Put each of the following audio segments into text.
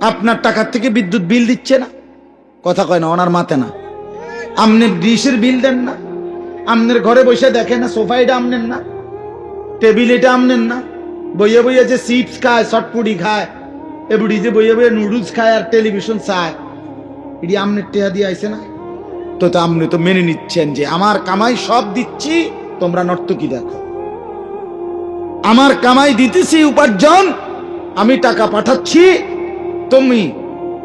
আপনার টাকা থেকে বিদ্যুৎ বিল দিচ্ছে না, কথা কয় না, ওনার মাথে না। আমনের ডিশের বিল দেন না, আমনের ঘরে বসে দেখে না সোফা এটা আমনেন না, টেবিল এটা আমনেন না, বইয়ে বইয়ে যে চিপস খায়, চটপুটি খায়, এ বুড়ি যে বইয়ে বইয়ে নুডলস খায় আর টেলিভিশন চায়, এটি আমনের টেহা দিয়ে আইছে না। তো আপনি তো মেনে নিচ্ছেন যে আমার কামাই সব দিচ্ছি, তোমরা নর্তকী দেখো, আমার কামাই দিতেছি উপার্জন, আমি টাকা পাঠাচ্ছি,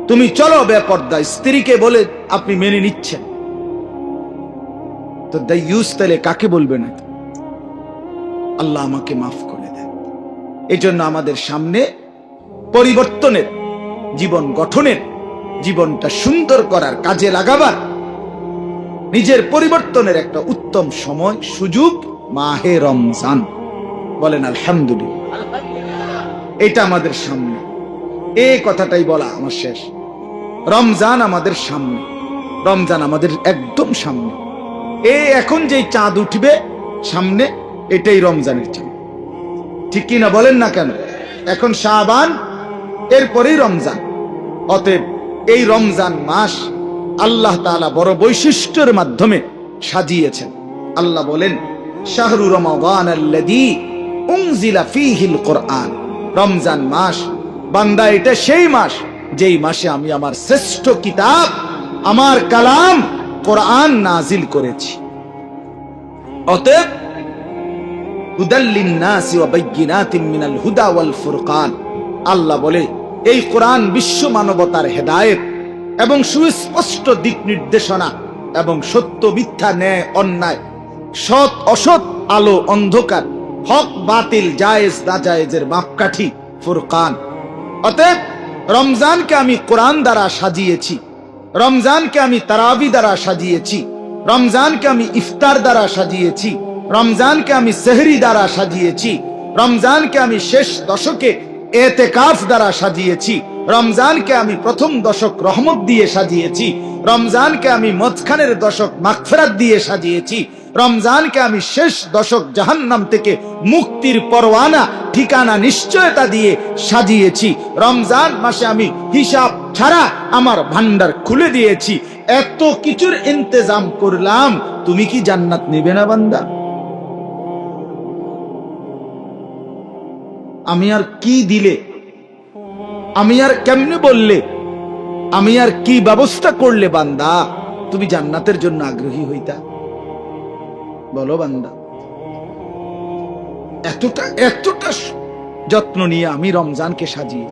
তুমি চলো বেপর্দা স্ত্রীকে বলে আপনি মেনে নিচ্ছেন। তো দাইয়ুস তাহলে কাকে বলবে না? আল্লাহ আমাকে মাফ করে দেন। এই জন্য আমাদের সামনে পরিবর্তনের, জীবন গঠনের, জীবনটা সুন্দর করার, কাজে লাগাবার, নিজের পরিবর্তনের একটা উত্তম সময়, সুযোগ মাহে রমজান। বলেন আলহামদুলিল্লাহ। এটা আমাদের সামনে, এই কথাটাই বলা আমার শেষ। রমজান আমাদের সামনে, রমজান আমাদের একদম সামনে। এখন যেই চাঁদ উঠবে সামনে, এটাই রমজানের চাঁদ, ঠিক কিনা বলেন না কেন? এখন শাবান, এরপরেই রমজান। অতএব এই রমজান মাস আল্লাহ তাআলা বড় বৈশিষ্ট্যের মাধ্যমে সাজিয়েছেন। আল্লাহ বলেন, শাহরু রমাদানাল্লাযী উনজিলা ফীহিল কুরআন। রমজান মাস বান্দা, এটা সেই মাস যেই মাসে আমি আমার শ্রেষ্ঠ কিতাব, আমার কালাম কোরআন নাজিল করেছি। অতএব হুদাল লিন্নাসি ওয়া বাইয়িনাতিন মিনাল হুদা ওয়াল ফুরকান। আল্লাহ বলে, এই কোরআন বিশ্ব মানবতার হেদায়েত এবং সুস্পষ্ট দিক নির্দেশনা এবং সত্য মিথ্যা, ন্যায় অন্যায়, সৎ অসৎ, আলো অন্ধকার, হক বাতিল, জায়েজ নাজায়েজের মাপকাঠি ফুরকান। অতএব রমজানকে আমি কোরআন দ্বারা সাজিয়েছি, রমজানকে আমি তারাবি দ্বারা সাজিয়েছি, রমজানকে আমি ইফতার দ্বারা সাজিয়েছি, রমজানকে আমি সেহরি দ্বারা সাজিয়েছি, রমজানকে আমি শেষ দশকে এতেকাফ দ্বারা সাজিয়েছি, রমজানকে আমি প্রথম দশক রহমত দিয়ে সাজিয়েছি, রমজানকে আমি মধ্যখানের দশক মাগফিরাত দিয়ে সাজিয়েছি, রমজানকে আমি শেষ দশক জাহান্নাম থেকে মুক্তির পরওয়ানা, ঠিকানা নিশ্চয়তা দিয়ে সাজিয়েছি। রমজান মাসে আমি হিসাব ছাড়া আমার ভান্ডার খুলে দিয়েছি। এত কিছুর ইন্তজাম করলাম, তুমি কি জান্নাত নেবে না বান্দা? আমি আর কি দিলে, আমি আর কেমনে বললে, আমি আর কি ব্যবস্থা করলে বান্দা তুমি জান্নাতের জন্য আগ্রহী হইতা? বলো বান্দা। এতটা যত্ন নিয়ে আমি রমজানকে সাজিয়ে